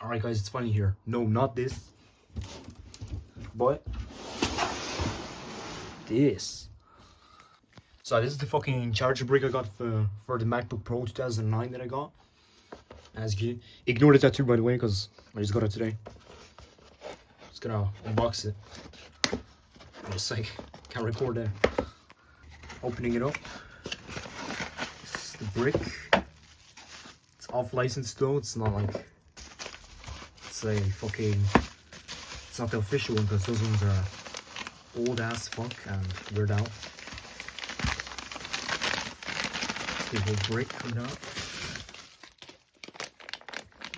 Alright guys, it's funny here. No, not this. But this. So this is the fucking charger brick I got for the MacBook Pro 2009 that I got. As you can ignore the tattoo by the way, because I just got it today. Just gonna unbox it. Just like can't record that. Opening it up. This is the brick. It's off license though. It's not like it's a fucking. It's not the official one because those ones are old as fuck and weird out. The whole brick coming out.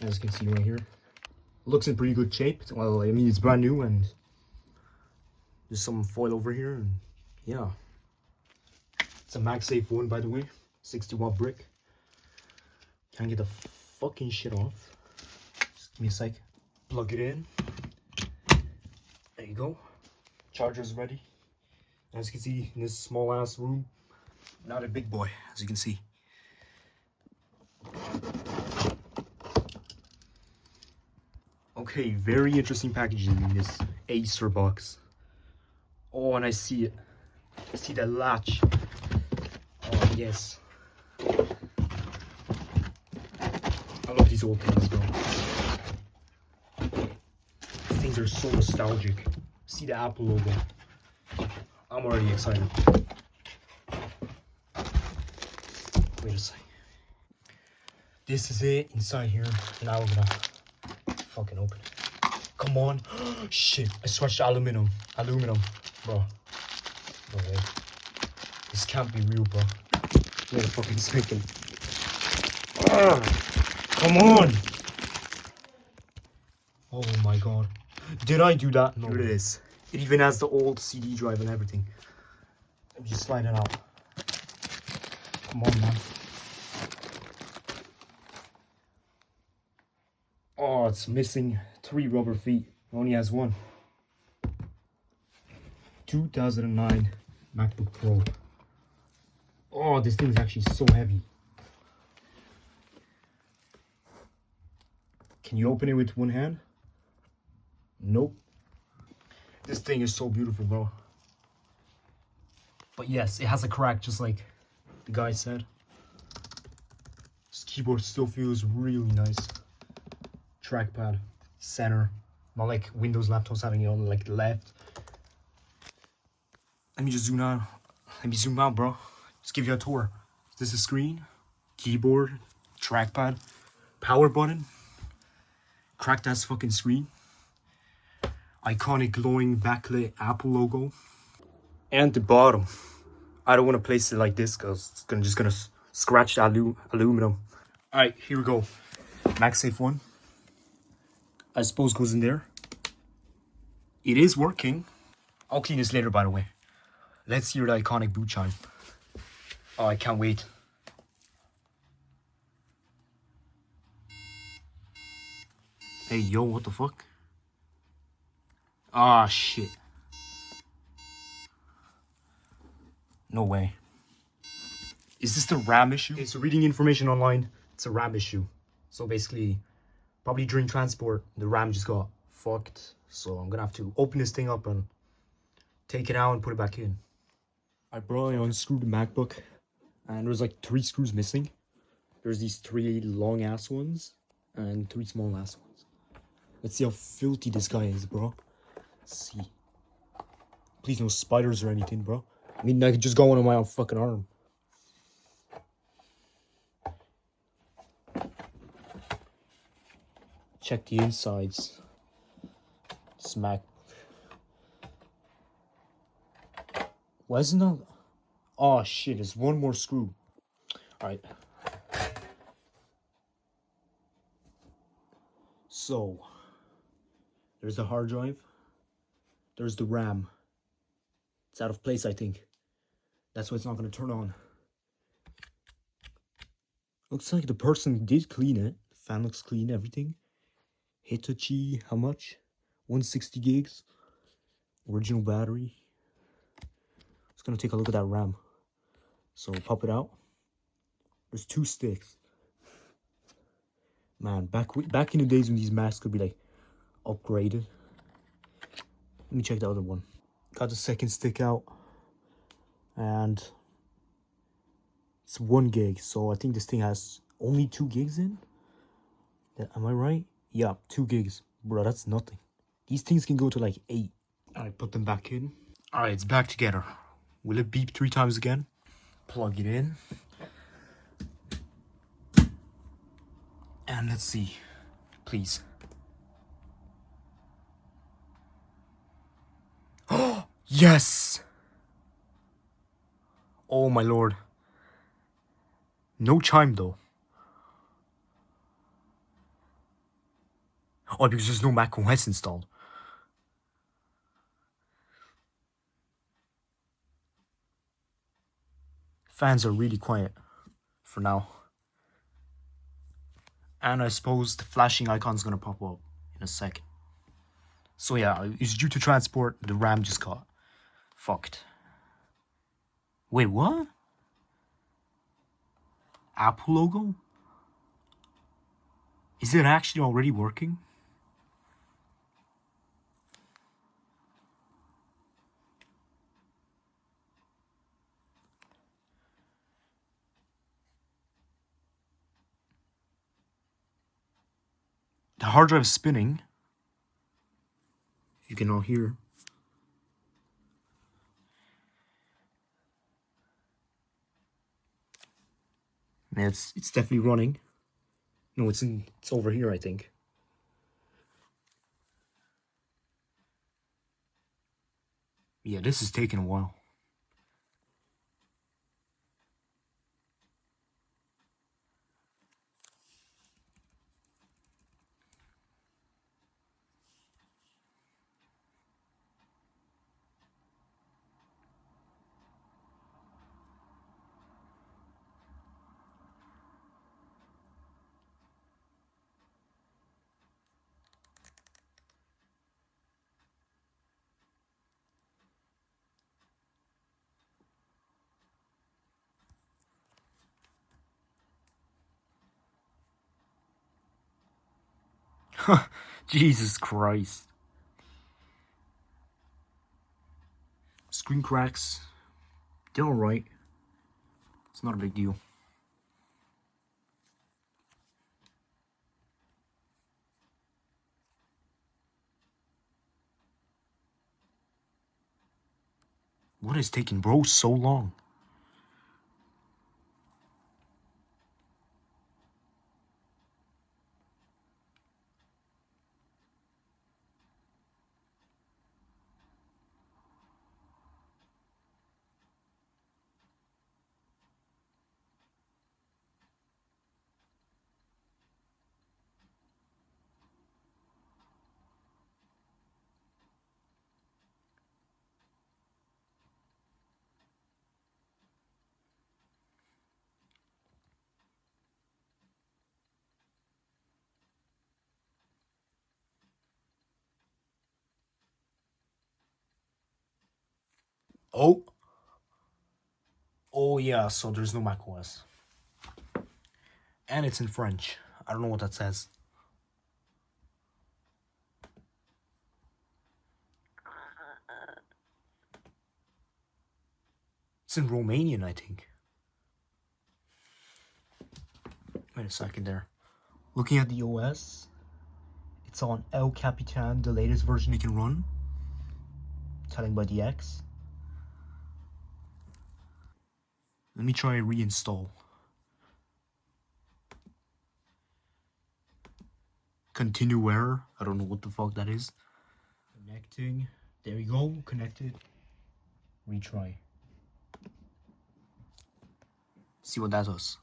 As you can see right here, looks in pretty good shape. Well, I mean it's brand new and there's some foil over here and yeah. It's a MagSafe one by the way, 60-watt brick. Can't get the fucking shit off. Just give me a sec. Plug it in. There you go. Charger's ready. As you can see in this small ass room, not a big boy as you can see. Okay, very interesting packaging in this Acer box. Oh, and I see it. I see the latch. Oh, yes. I love these old things, bro. These things are so nostalgic. See the Apple logo. I'm already excited. Wait a second. This is it inside here. Now we're gonna fucking open it. Come on. Shit, I switched to aluminum. Bro. No way. This can't be real, bro. Wait a fucking second. Come on. Oh my god. Did I do that? No. Here it is. It even has the old CD drive and everything. Let me just slide it out. Come on, man. Oh, it's missing 3 rubber feet. It only has 1. 2009 MacBook Pro. Oh, this thing is actually so heavy. Can you open it with one hand? Nope. This thing is so beautiful, bro. But yes, it has a crack just like the guy said. This keyboard still feels really nice. Trackpad, center, not like Windows laptops having it on like the left. Let me just zoom out. Let me zoom out, bro. Just give you a tour. This is screen, keyboard, trackpad, power button, cracked ass fucking screen, iconic glowing backlit Apple logo, and the bottom. I don't want to place it like this because it's just gonna scratch the aluminum. All right, here we go. MagSafe one. I suppose goes in there. It is working. I'll clean this later, by the way. Let's hear the iconic boot chime. Oh, I can't wait. Hey, yo, what the fuck? Ah, shit. No way. Is this the RAM issue? Okay, so reading information online, it's a RAM issue. So basically, probably during transport, the RAM just got fucked. So I'm gonna have to open this thing up and take it out and put it back in. I brought unscrewed the MacBook and there's like 3 screws missing. There's these 3 long ass ones and 3 small ass ones. Let's see how filthy this guy is, bro. Let's see. Please no spiders or anything, bro. I mean, I could just go on my own fucking arm. Check the insides. Smack. Why isn't that? Oh shit, there's 1 more screw. Alright. So, there's the hard drive. There's the RAM. It's out of place, I think. That's why it's not going to turn on. Looks like the person did clean it. The fan looks clean, everything. Hitachi, how much? 160 gigs. Original battery. Just going to take a look at that RAM. So pop it out. There's 2 sticks. Man, back in the days when these masks could be like upgraded. Let me check the other one. Got the second stick out, and it's 1 gig. So I think this thing has only 2 gigs in. Am I right? Yeah, 2 gigs, bro. That's nothing. These things can go to like 8. I put them back in. All right, it's back together. Will it beep 3 times again? Plug it in. And let's see. Please. Oh, yes! Oh my lord. No chime though. Oh, because there's no Mac OS installed. Fans are really quiet for now. And I suppose the flashing icon's gonna pop up in a second. So yeah, it's due to transport. The RAM just got fucked. Wait, what? Apple logo? Is it actually already working? The hard drive is spinning. You can all hear. Yeah, it's definitely running. No, it's over here, I think. Yeah, this is taking a while. Jesus Christ. Screen cracks. They're alright. It's not a big deal. What is taking bro so long? Oh. Oh yeah, so there's no macOS. And it's in French. I don't know what that says. It's in Romanian, I think. Wait a second there. Looking at the OS, it's on El Capitan, the latest version it can run. Telling by the X. Let me try reinstall. Continue error. I don't know what the fuck that is. Connecting. There we go. Connected. Retry. See what that does.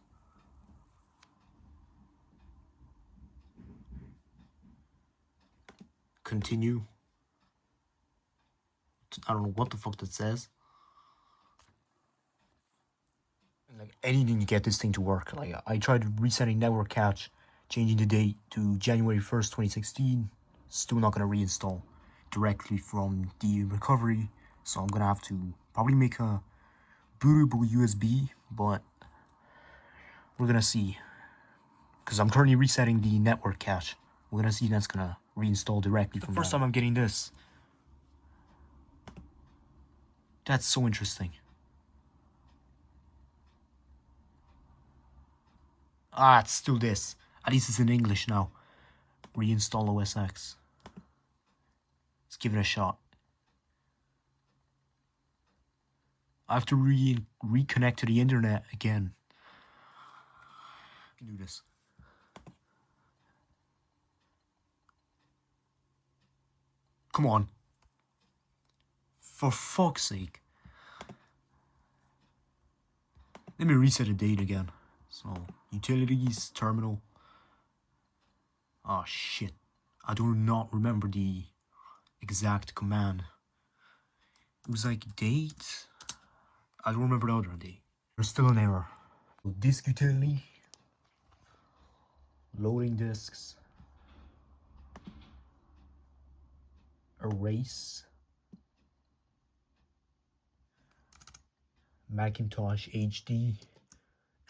Continue. I don't know what the fuck that says. Like anything to get this thing to work. Like I tried resetting network cache, changing the date to January 1st, 2016. Still not gonna reinstall directly from the recovery. So I'm gonna have to probably make a bootable USB, but we're gonna see. because I'm currently resetting the network cache. We're gonna see that's gonna reinstall directly from the first time I'm getting this. That's so interesting. Ah, it's still this. At least it's in English now. Reinstall OS X. Let's give it a shot. I have to reconnect to the internet again. I can do this. Come on. For fuck's sake. Let me reset the date again. So, utilities, terminal. Oh shit. I do not remember the exact command. It was like date. I don't remember the other date. There's still an error. Disk utility. Loading disks. Erase. Macintosh HD.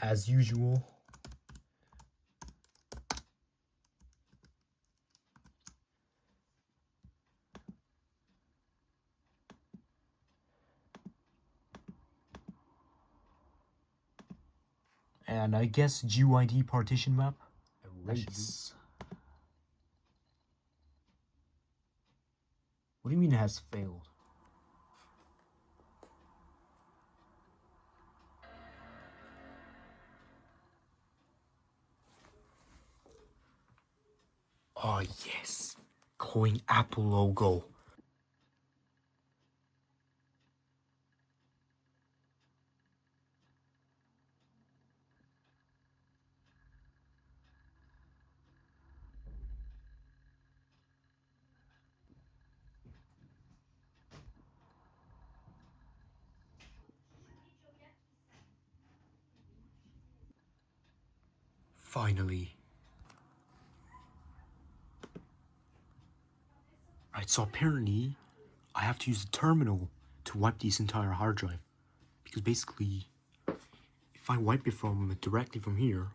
As usual. And I guess GUID partition map. Erase. What do you mean it has failed? Oh yes. Coin Apple logo. Finally. Right, so apparently I have to use the terminal to wipe this entire hard drive. Because basically, if I wipe it directly from here,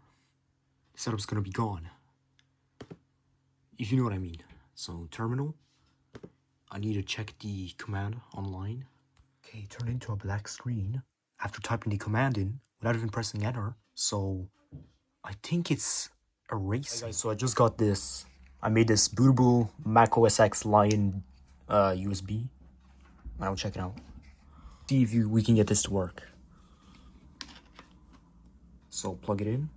the setup's gonna be gone. If you know what I mean. So terminal, I need to check the command online. Okay, it turned into a black screen after typing the command in without even pressing enter. So I think it's erasing. Hey guys, so I just got this. I made this bootable Mac OS X Lion USB. I'll check it out. See if we can get this to work. So plug it in.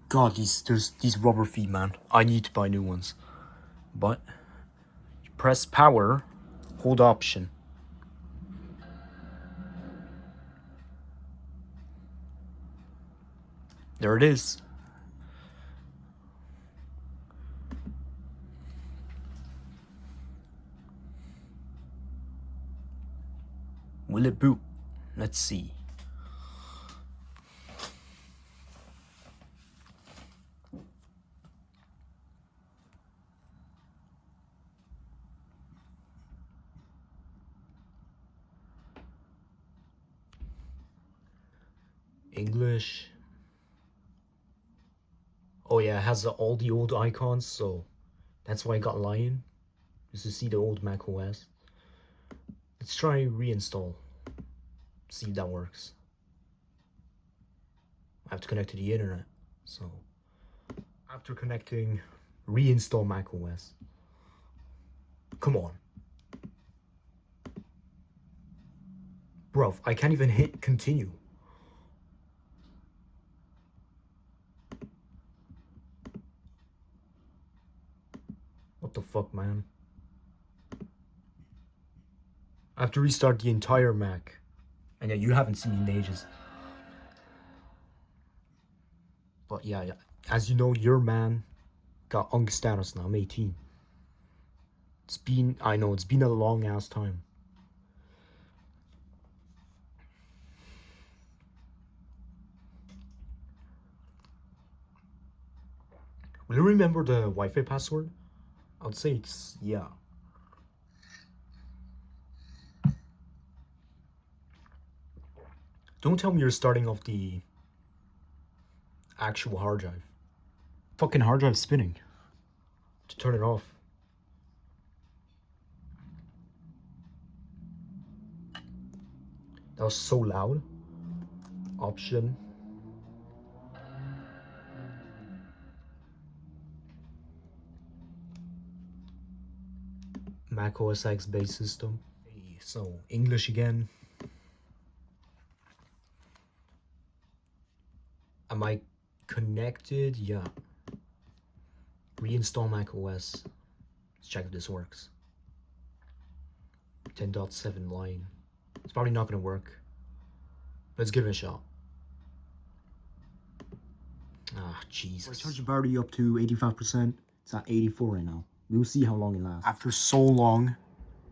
God, these rubber feet, man. I need to buy new ones. But you press power, hold option. There it is. Will it boot? Let's see. English. Oh yeah, it has all the old icons, so that's why I got Lion. Just to see the old Mac OS. Let's try reinstall. See if that works. I have to connect to the internet. So after connecting, reinstall Mac OS. Come on. Bruv, I can't even hit continue. What the fuck, man? I have to restart the entire Mac. And yeah, you haven't seen me in ages. But yeah, as you know, your man got UNC status now. I'm 18. I know, it's been a long ass time. Will you remember the Wi-Fi password? I'd say it's, yeah. Don't tell me you're starting off the actual hard drive. fucking hard drive spinning to turn it off. That was so loud. Option. Mac OS X base system. So English again. Am I connected? Yeah. Reinstall Mac OS. Let's check if this works. 10.7 line. It's probably not gonna work. Let's give it a shot. Ah, Jesus. I charged the battery up to 85%. It's at 84 right now. We'll see how long it lasts. After so long,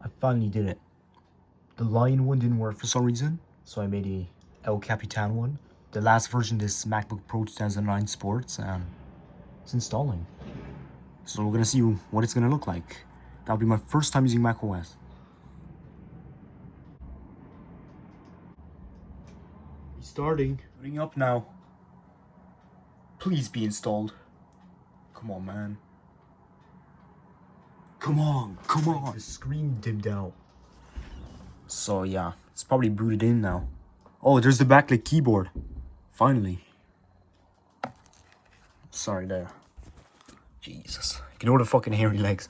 I finally did it. The Lion one didn't work for some reason, so I made a El Capitan one. The last version of this MacBook Pro 2009 Sports, and it's installing. So we're gonna see what it's gonna look like. That'll be my first time using Mac OS. It's starting. Booting up now. Please be installed. Come on, man. Come on, come on. The screen dimmed out. So yeah, it's probably booted in now. Oh, there's the backlit keyboard. Finally. Sorry there. Jesus. Ignore the fucking hairy legs.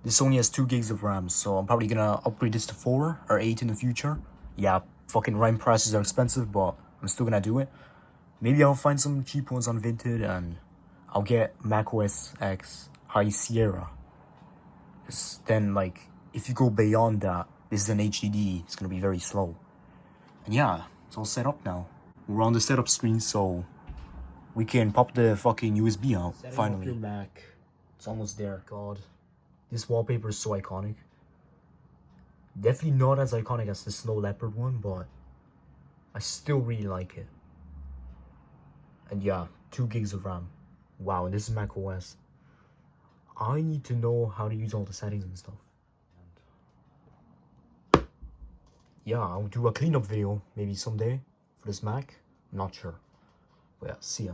This only has 2 gigs of RAM, so I'm probably gonna upgrade this to 4 or 8 in the future. Yeah, fucking RAM prices are expensive, but I'm still gonna do it. Maybe I'll find some cheap ones on Vinted, and I'll get Mac OS X High Sierra. Because then, like, if you go beyond that, this is an HDD, it's gonna be very slow. And yeah, it's all set up now. We're on the setup screen, so we can pop the fucking USB out. Setting finally. Up your Mac. It's almost there. God, this wallpaper is so iconic. Definitely not as iconic as the Snow Leopard one, but I still really like it. And yeah, 2 gigs of RAM. Wow, and this is Mac OS. I need to know how to use all the settings and stuff. Yeah, I'll do a cleanup video maybe someday for this Mac. I'm not sure. But yeah, see ya.